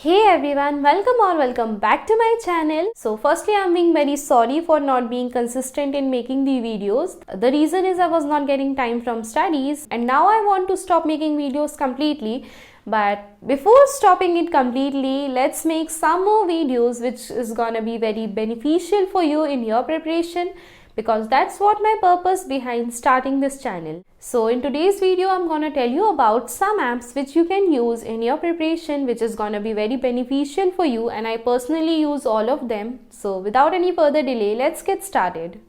Hey everyone, welcome back to my channel. So firstly, I'm being very sorry for not being consistent in making the videos. The reason is I was not getting time from studies and now I want to stop making videos completely. But before stopping it completely, let's make some more videos which is gonna be very beneficial for you in your preparation, because that's what my purpose behind starting this channel. So in today's video, I'm gonna tell you about some apps which you can use in your preparation, which is gonna be very beneficial for you, and I personally use all of them. So without any further delay, let's get started.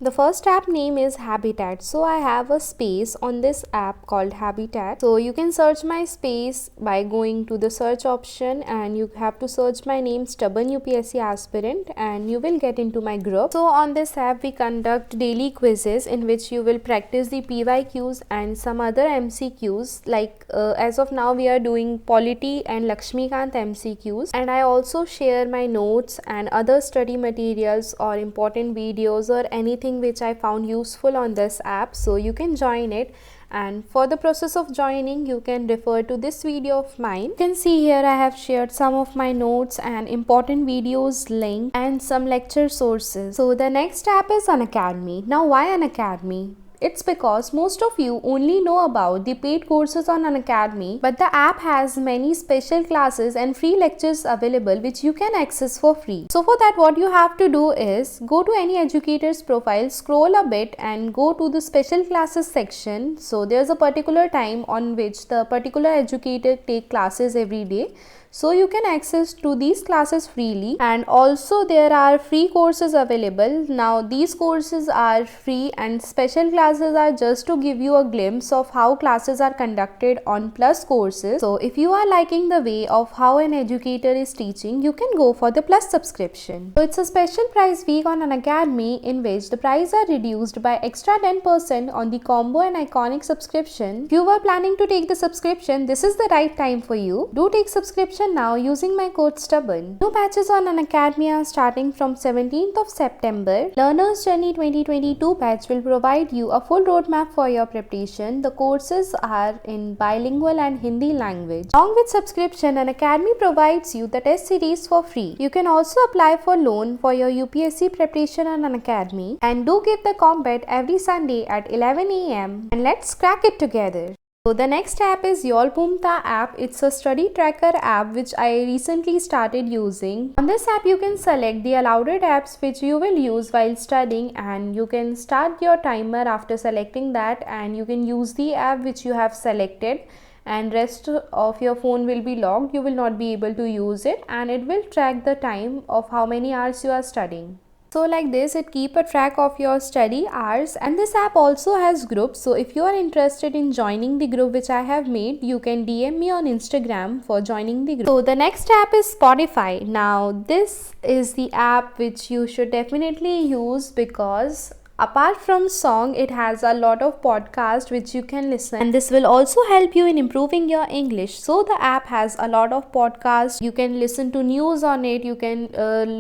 The first app name is Habitat. So I have a space on this app called Habitat. So you can search my space by going to the search option and you have to search my name Stubborn UPSC Aspirant and you will get into my group. So on this app we conduct daily quizzes in which you will practice the PYQs and some other MCQs, like as of now we are doing Polity and Lakshmikant MCQs, and I also share my notes and other study materials or important videos or anything which I found useful on this app, so you can join it. And for the process of joining, you can refer to this video of mine. You can see here I have shared some of my notes and important videos link and some lecture sources. So the next app is Unacademy. Now why Unacademy? It's because most of you only know about the paid courses on Unacademy, but the app has many special classes and free lectures available which you can access for free. So for that, what you have to do is go to any educator's profile, scroll a bit and go to the special classes section. So there's a particular time on which the particular educator take classes every day. So you can access to these classes freely, and also there are free courses available. Now these courses are free and special classes are just to give you a glimpse of how classes are conducted on Plus courses. So if you are liking the way of how an educator is teaching, you can go for the Plus subscription. So it's a special price week on Unacademy in which the price are reduced by extra 10% on the combo and iconic subscription. If you were planning to take the subscription, this is the right time for you. Do take subscription now using my code Stubborn. New batches on Unacademy are starting from 17th of September. Learner's Journey 2022 batch will provide you a full roadmap for your preparation. The courses are in bilingual and Hindi language. Along with subscription, Unacademy provides you the test series for free. You can also apply for loan for your UPSC preparation on Unacademy, and do give the combat every Sunday at 11 AM, and let's crack it together. So the next app is Yolpumta app. It's a study tracker app which I recently started using. On this app you can select the allowed apps which you will use while studying, and you can start your timer after selecting that, and you can use the app which you have selected, and rest of your phone will be locked. You will not be able to use it, and it will track the time of how many hours you are studying. So like this, it keep a track of your study hours, and this app also has groups. So if you are interested in joining the group which I have made, you can DM me on Instagram for joining the group. So the next app is Spotify. Now this is the app which you should definitely use, because apart from song, it has a lot of podcasts which you can listen, and this will also help you in improving your English. So the app has a lot of podcasts. You can listen to news on it. You can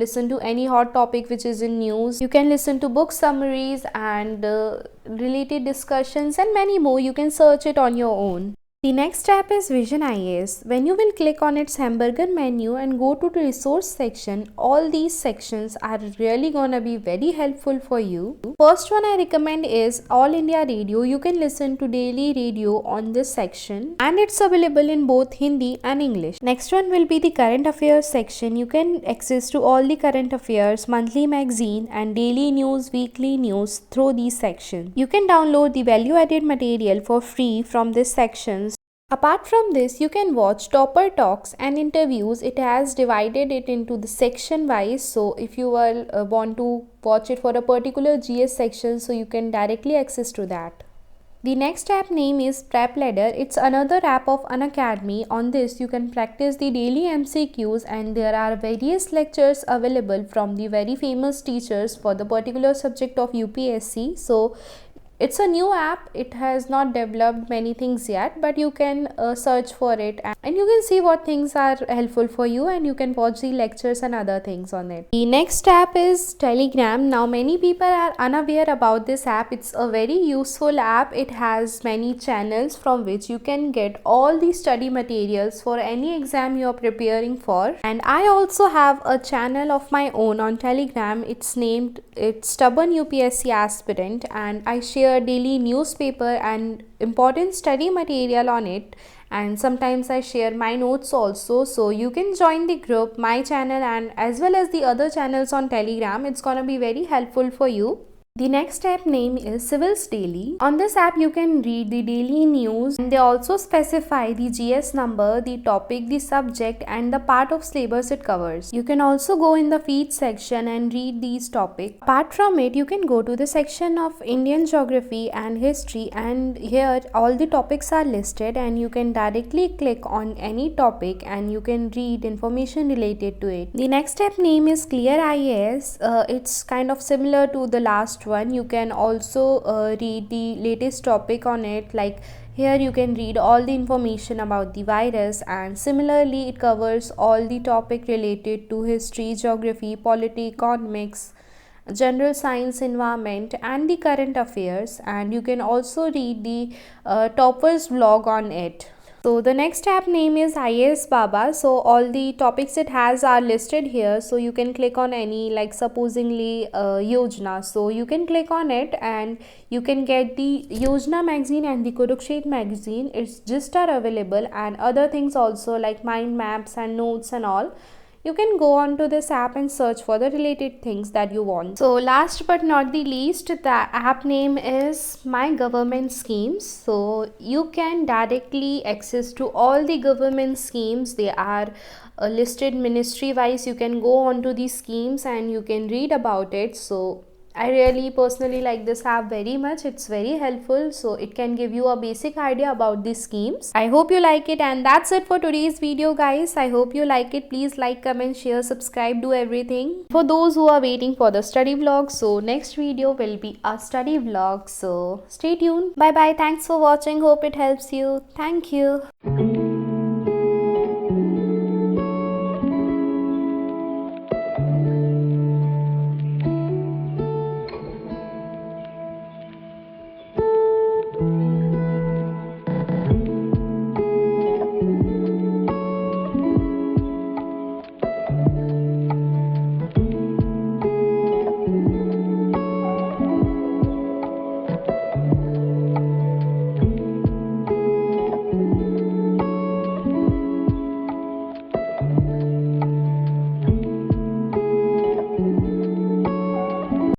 listen to any hot topic which is in news. You can listen to book summaries and related discussions and many more. You can search it on your own. The next app is Vision IAS. When you will click on its hamburger menu and go to the resource section, all these sections are really gonna be very helpful for you. First one I recommend is All India Radio. You can listen to daily radio on this section, and it's available in both Hindi and English. Next one will be the current affairs section. You can access to all the current affairs, monthly magazine and daily news, weekly news through these sections. You can download the value added material for free from this section. Apart from this, you can watch topper talks and interviews. It has divided it into the section wise. So if you want to watch it for a particular GS section, so you can directly access to that. The next app name is Prep Ladder. It's another app of Unacademy. On this, you can practice the daily MCQs, and there are various lectures available from the very famous teachers for the particular subject of UPSC. So It's a new app, it has not developed many things yet, but you can search for it, and you can see what things are helpful for you, and you can watch the lectures and other things on it. The next app is Telegram. Now many people are unaware about this app. It's a very useful app. It has many channels from which you can get all the study materials for any exam you are preparing for. And I also have a channel of my own on Telegram. It's Stubborn UPSC Aspirant, and I share daily newspaper and important study material on it, and sometimes I share my notes also. So you can join the group, my channel, and as well as the other channels on Telegram. It's gonna be very helpful for you. The next app name is Civils Daily. On this app you can read the daily news, and they also specify the GS number, the topic, the subject, and the part of syllabus it covers. You can also go in the feed section and read these topics. Apart from it, you can go to the section of Indian geography and history, and here all the topics are listed, and you can directly click on any topic and you can read information related to it. The next app name is Clear IAS. It's kind of similar to the last one. You can also read the latest topic on it, like here you can read all the information about the virus, and similarly it covers all the topic related to history, geography, politics, economics, general science, environment, and the current affairs. And you can also read the toppers blog on it. So the next app name is Isbaba. So all the topics it has are listed here. So you can click on any, like supposingly Yojana. So you can click on it and you can get the Yojana magazine and the Kurukshetra magazine. Its gist are available, and other things also like mind maps and notes and all. You can go on to this app and search for the related things that you want. So last but not the least, the app name is My Government Schemes. So you can directly access to all the government schemes. They are listed ministry wise. You can go on to these schemes and you can read about it. So I really personally like this app very much. It's very helpful, so it can give you a basic idea about these schemes. I hope you like it, and that's it for today's video, guys. I hope you like it. Please like, comment, share, subscribe, do everything. For those who are waiting for the study vlog, so next video will be a study vlog, so stay tuned. Bye bye. Thanks for watching. Hope it helps you. Thank you.